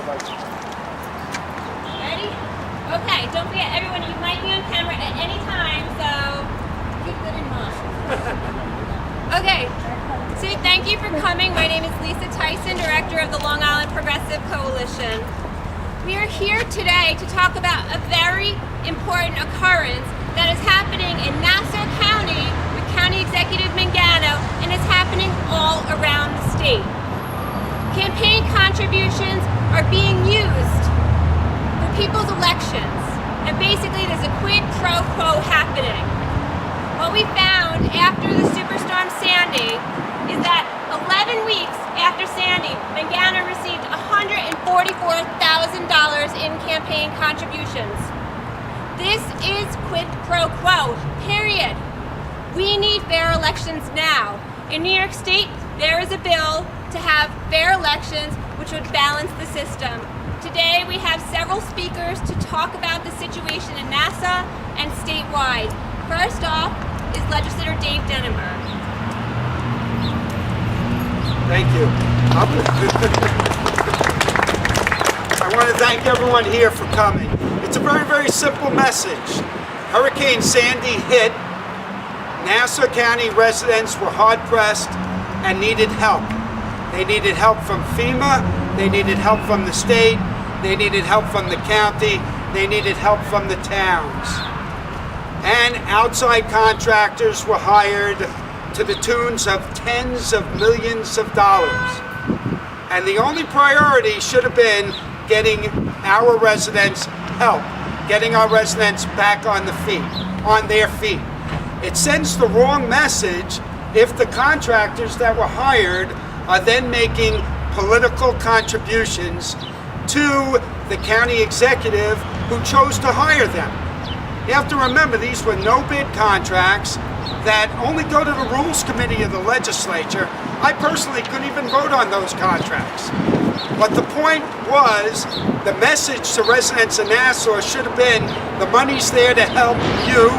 Ready? Okay, don't forget everyone, you might be on camera at any time, so keep that in mind. Okay, so thank you for coming. My name is Lisa Tyson, Director of the Long Island Progressive Coalition. We are here today to talk about a very important occurrence that is happening in Nassau County with County Executive Mangano, and is happening all around the state. Campaign contributions are being used for people's elections, and basically there's a quid pro quo happening. What we found after the Superstorm Sandy is that 11 weeks after Sandy, Mangano received $144,000 in campaign contributions. This is quid pro quo, period. We need fair elections now. In New York State, there is a bill to have fair elections which would balance the system. Today we have several speakers to talk about the situation in Nassau and statewide. First off is Legislator Dave Denenberg. Thank you. I want to thank everyone here for coming. It's a very, very simple message. Hurricane Sandy hit. Nassau County residents were hard-pressed and needed help. They needed help from FEMA, they needed help from the state, they needed help from the county, they needed help from the towns. And outside contractors were hired to the tunes of tens of millions of dollars. And the only priority should have been getting our residents help, getting our residents back on their feet. It sends the wrong message if the contractors that were hired are then making political contributions to the county executive who chose to hire them. You have to remember, these were no-bid contracts that only go to the Rules Committee of the Legislature. I personally couldn't even vote on those contracts. But the point was, the message to residents of Nassau should have been, the money's there to help you.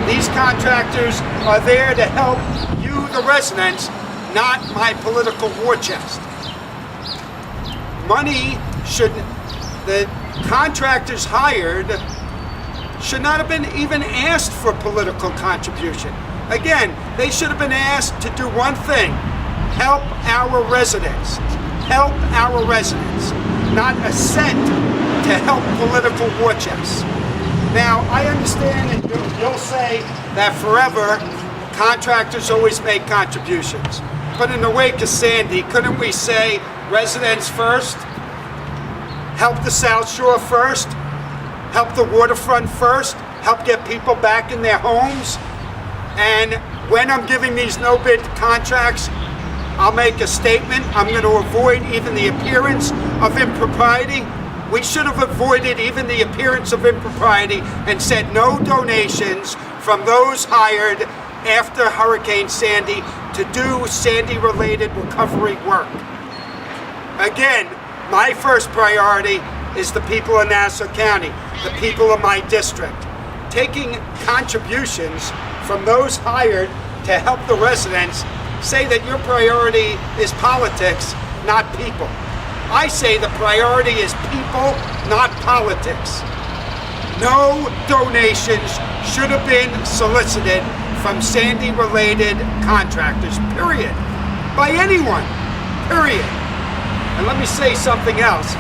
These contractors are there to help you, the residents, not my political war chest. The contractors hired should not have been even asked for political contribution. Again, they should have been asked to do one thing: help our residents. Help our residents, not a cent to help political war chests. Now, I understand that you'll say that forever, contractors always make contributions. But in the wake of Sandy, couldn't we say residents first? Help the South Shore first? Help the waterfront first? Help get people back in their homes? And when I'm giving these no-bid contracts, I'll make a statement. I'm going to avoid even the appearance of impropriety. We should have avoided even the appearance of impropriety and said no donations from those hired after Hurricane Sandy to do Sandy-related recovery work. Again, my first priority is the people of Nassau County, the people of my district. Taking contributions from those hired to help the residents, say that your priority is politics, not people. I say the priority is people, not politics. No donations should have been solicited from Sandy-related contractors, period. By anyone, period. And let me say something else.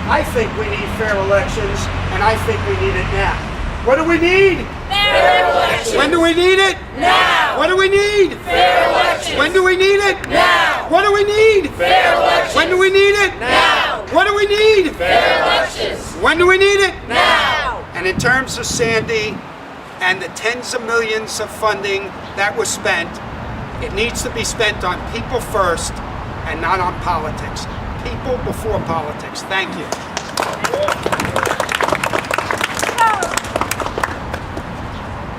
I think we need fair elections, and I think we need it now. What do we need? Fair elections. When do we need it? Now. What do we need? Fair elections. When do we need it? Now. What do we need? Fair elections. When do we need it? Now. What do we need? Fair elections. When do we need it? Now. And in terms of Sandy and the tens of millions of funding that was spent, it needs to be spent on people first and not on politics. People before politics. Thank you.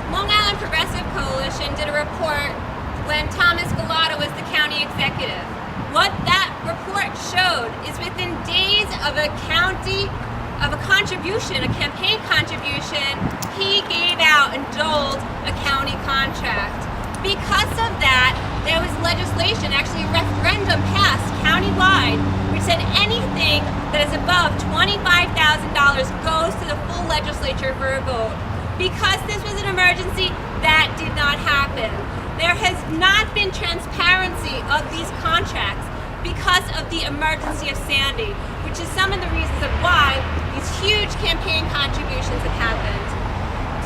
Long Island Progressive Coalition did a report when Thomas Gulino was the county executive. What that report showed is within days of a contribution, a campaign contribution, he gave out and doled a county contract. Because of that, there was legislation, actually a referendum passed countywide, which said anything that is above $25,000 goes to the full legislature for a vote. Because this was an emergency, that did not happen. There has not been transparency of these contracts because of the emergency of Sandy, which is some of the reasons of why these huge campaign contributions have happened.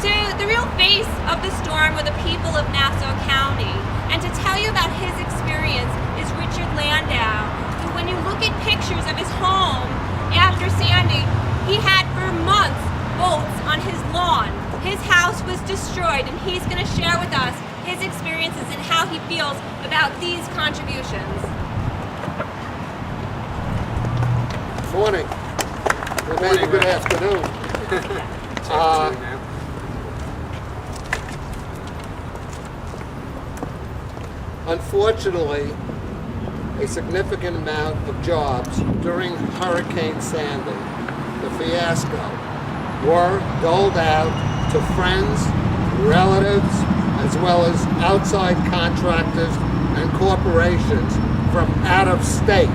So the real face of the storm were the people of Nassau County. And to tell you about his experience is Richard Landau, who, when you look at pictures of his home after Sandy, he had for months boats on his lawn. His house was destroyed, and he's going to share with us his experiences and how he feels about these contributions. Morning. Good morning. Good afternoon. Unfortunately, a significant amount of jobs during Hurricane Sandy, the fiasco, were doled out to friends, relatives, as well as outside contractors and corporations from out of state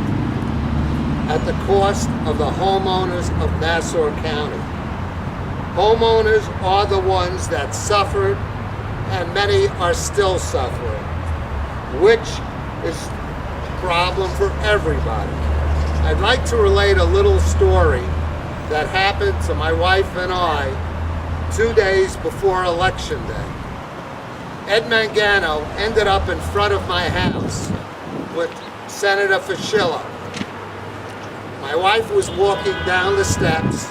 at the cost of the homeowners of Nassau County. Homeowners are the ones that suffered, and many are still suffering, which is a problem for everybody. I'd like to relate a little story that happened to my wife and I 2 days before Election Day. Ed Mangano ended up in front of my house with Senator Fischilla. My wife was walking down the steps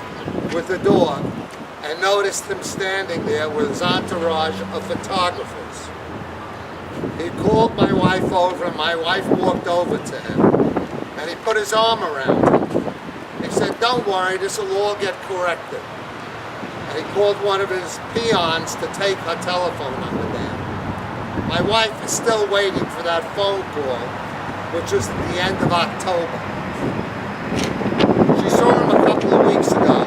with the dog and noticed him standing there with his entourage of photographers. He called my wife over, and my wife walked over to him, and he put his arm around him. He said, "Don't worry, this will all get corrected." And he called one of his peons to take her telephone number down. My wife is still waiting for that phone call, which was at the end of October. She saw him a couple of weeks ago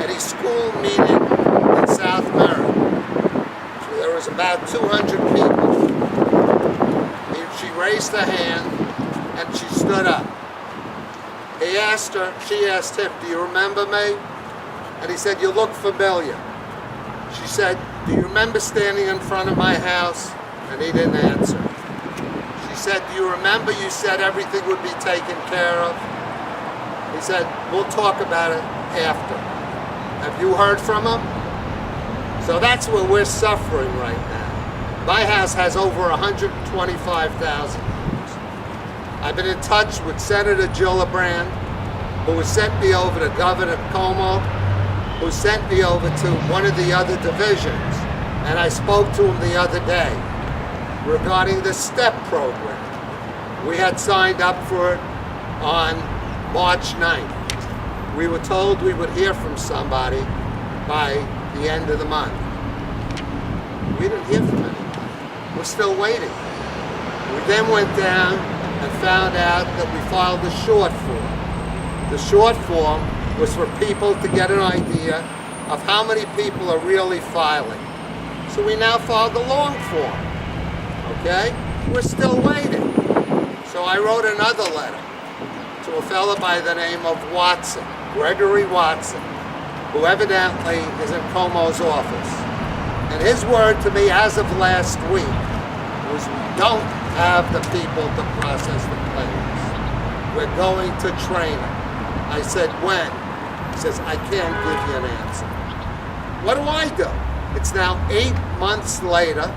at a school meeting in South Merritt. There was about 200 people. She raised her hand and she stood up. He asked her, she asked him, "Do you remember me?" And he said, "You look familiar." She said, "Do you remember standing in front of my house?" And he didn't answer. She said, "Do you remember you said everything would be taken care of?" He said, "We'll talk about it after." Have you heard from him? So that's where we're suffering right now. My house has over 125,000 homes. I've been in touch with Senator Gillibrand, who has sent me over to Governor Como, who sent me over to one of the other divisions, and I spoke to him the other day regarding the STEP program. We had signed up for it on March 9th. We were told we would hear from somebody by the end of the month. We didn't hear from anyone. We're still waiting. We then went down and found out that we filed the short form. The short form was for people to get an idea of how many people are really filing. So we now filed the long form. Okay? We're still waiting. So I wrote another letter to a fellow by the name of Watson, Gregory Watson, who evidently is in Como's office. And his word to me as of last week was, "We don't have the people to process the claims. We're going to train them." I said, "When?" He says, "I can't give you an answer." What do I do? It's now 8 months later.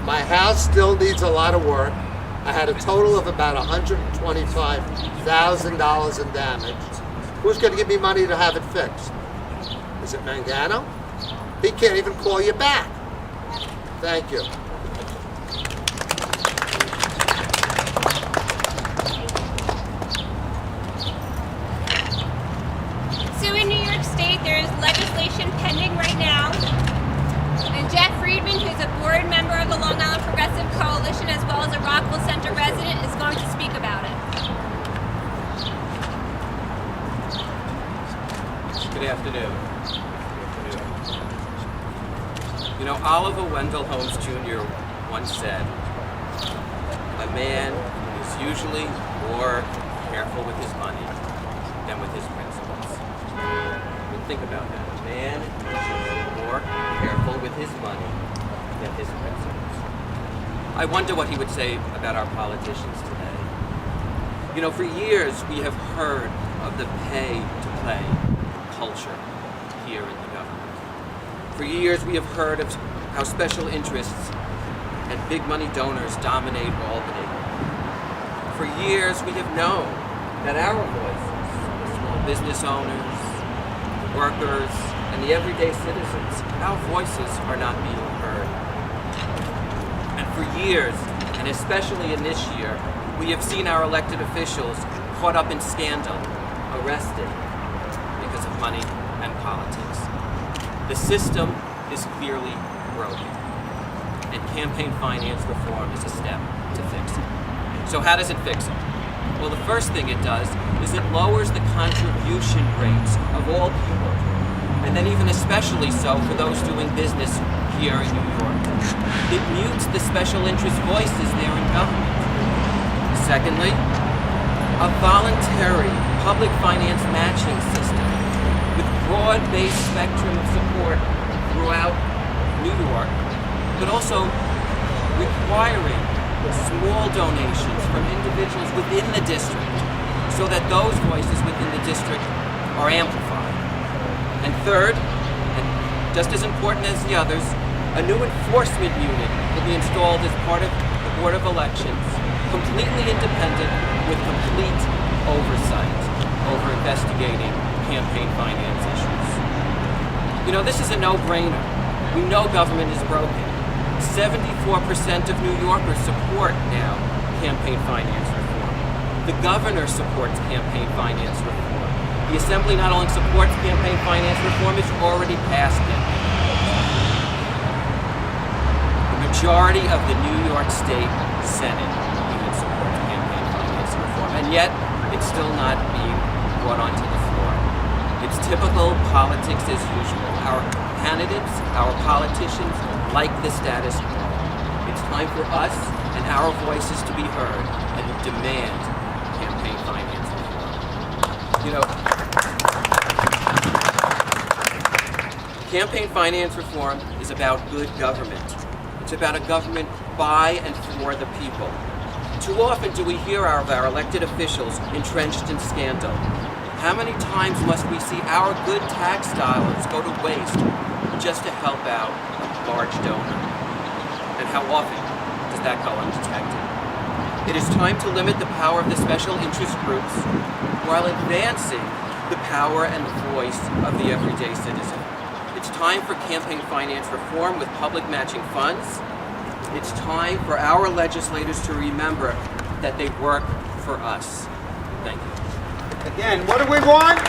My house still needs a lot of work. I had a total of about $125,000 in damage. Who's going to give me money to have it fixed? Is it Mangano? He can't even call you back. Thank you. So in New York State, there is legislation pending right now. And Jeff Friedman, who's a board member of the Long Island Progressive Coalition, as well as a Rockville Center resident, is going to speak about it. Good afternoon. You know, Oliver Wendell Holmes Jr. once said, "A a man who's usually more careful with his money than with his principles. Think about that. A man who's usually more careful with his money than his principles. I wonder what he would say about our politicians today. You know, for years we have heard of the pay-to-play culture here in the government. For years we have heard of how special interests and big money donors dominate Albany. For years we have known that our voices, the small business owners, workers, and the everyday citizens, our voices are not being heard. And for years, and especially in this year, we have seen our elected officials caught up in scandal, arrested because of money and politics. The system is clearly broken, and campaign finance reform is a step to fix it. So how does it fix it? Well, the first thing it does is it lowers the contribution rates of all people, and then even especially so for those doing business here in New York. It mutes the special interest voices there in government. Secondly, a voluntary public finance matching system with broad-based spectrum of support throughout New York, but also requiring small donations from individuals within the district so that those voices within the district are amplified. And third, and just as important as the others, a new enforcement unit will be installed as part of the Board of Elections, completely independent with complete oversight over investigating campaign finance issues. You know, this is a no-brainer. We know government is broken. 74% of New Yorkers support now campaign finance reform. The governor supports campaign finance reform. The Assembly not only supports campaign finance reform, it's already passed it. The majority of the New York State Senate even supports campaign finance reform, and yet it's still not being brought onto the floor. It's typical politics as usual. Our candidates, our politicians, like the status quo. It's time for us and our voices to be heard and demand campaign finance reform. You know, campaign finance reform is about good government. It's about a government by and for the people. Too often do we hear of our elected officials entrenched in scandal. How many times must we see our good tax dollars go to waste just to help out a large donor? And how often does that go undetected? It is time to limit the power of the special interest groups while advancing the power and voice of the everyday citizen. It's time for campaign finance reform with public matching funds. It's time for our legislators to remember that they work for us. Thank you. Again, what do we want?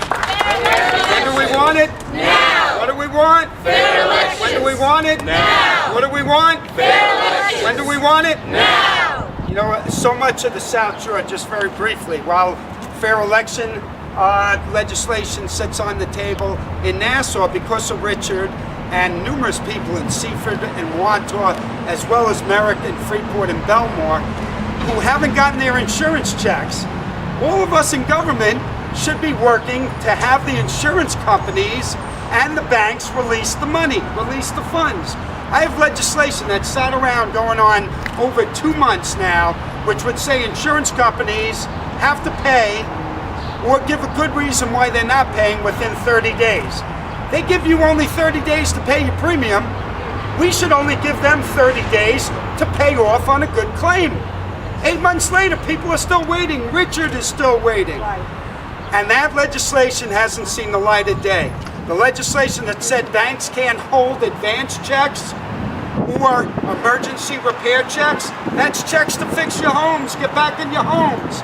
When do we want it? Now! What do we want? Fair elections! When do we want it? Now! What do we want? Fair elections! When do we want it? Now! You know, so much of the South Shore, just very briefly, while fair election legislation sits on the table in Nassau because of Richard and numerous people in Seaford and Wantaw, as well as Merrick and Freeport and Belmore, who haven't gotten their insurance checks. All of us in government should be working to have the insurance companies and the banks release the money, release the funds. I have legislation that's sat around going on over 2 months now, which would say insurance companies have to pay or give a good reason why they're not paying within 30 days. They give you only 30 days to pay your premium. We should only give them 30 days to pay off on a good claim. 8 months later, people are still waiting. Richard is still waiting. And that legislation hasn't seen the light of day. The legislation that said banks can't hold advance checks or emergency repair checks, that's checks to fix your homes, get back in your homes,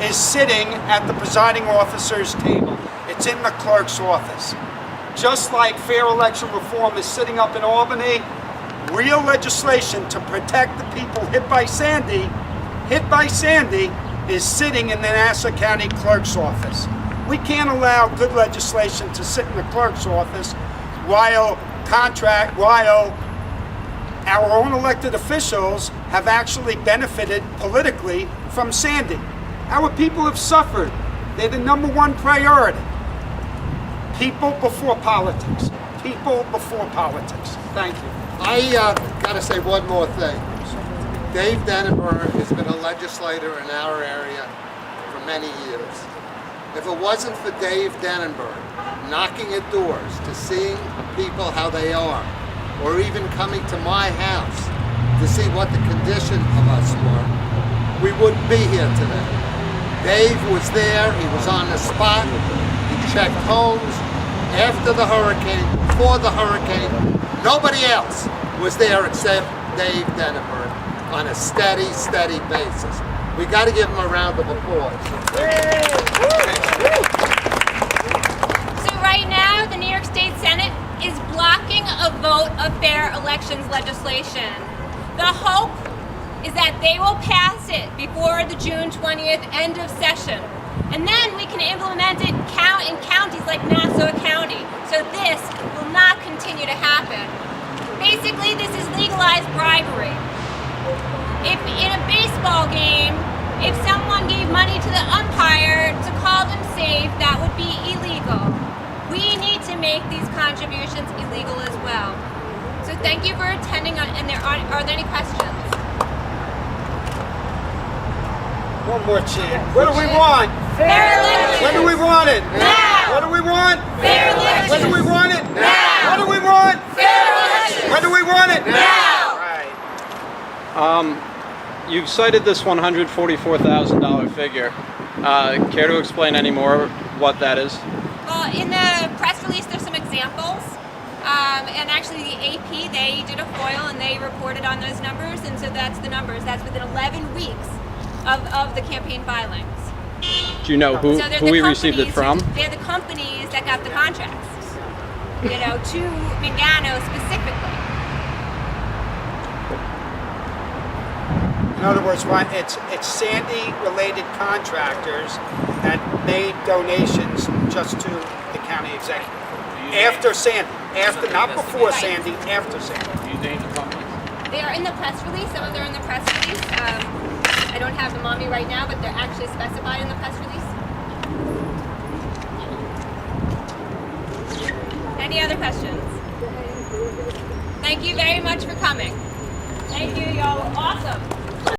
is sitting at the presiding officer's table. It's in the clerk's office. Just like fair election reform is sitting up in Albany, real legislation to protect the people hit by Sandy, is sitting in the Nassau County Clerk's office. We can't allow good legislation to sit in the clerk's office while our own elected officials have actually benefited politically from Sandy. Our people have suffered. They're the number one priority. People before politics. People before politics. Thank you. I gotta say one more thing. Dave Denenberg has been a legislator in our area for many years. If it wasn't for Dave Denenberg knocking at doors to seeing people how they are, or even coming to my house to see what the condition of us were, we wouldn't be here today. Dave was there, he was on the spot, he checked homes after the hurricane, before the hurricane. Nobody else was there except Dave Denenberg on a steady basis. We got to give him a round of applause. So right now, the New York State Senate is blocking a vote of fair elections legislation. The hope is that they will pass it before the June 20th end of session. And then we can implement it in counties like Nassau County. So this will not continue to happen. Basically, this is legalized bribery. If in a baseball game, if someone gave money to the umpire to call them safe, that would be illegal. We need to make these contributions illegal as well. So thank you for attending, and are there any questions? One more chant. What do we want? Fair elections. When do we want it? Now. What do we want? Fair elections. When do we want it? Now. What do we want? Fair elections. When do we want it? Now. Right. You've cited this $144,000 figure. Care to explain any more what that is? Well, in the press release, there's some examples. And actually the AP, they did a FOIL and they reported on those numbers. And so that's the numbers. That's within 11 weeks of the campaign filings. Do you know who we received it from? They're the companies that got the contracts, to Mangano specifically. In other words, it's Sandy-related contractors that made donations just to the county executive. After Sandy, not before Sandy, after Sandy. You name the companies? They are in the press release. Some of them are in the press release. I don't have them on me right now, but they're actually specified in the press release. Any other questions? Thank you very much for coming. Thank you, y'all. Awesome.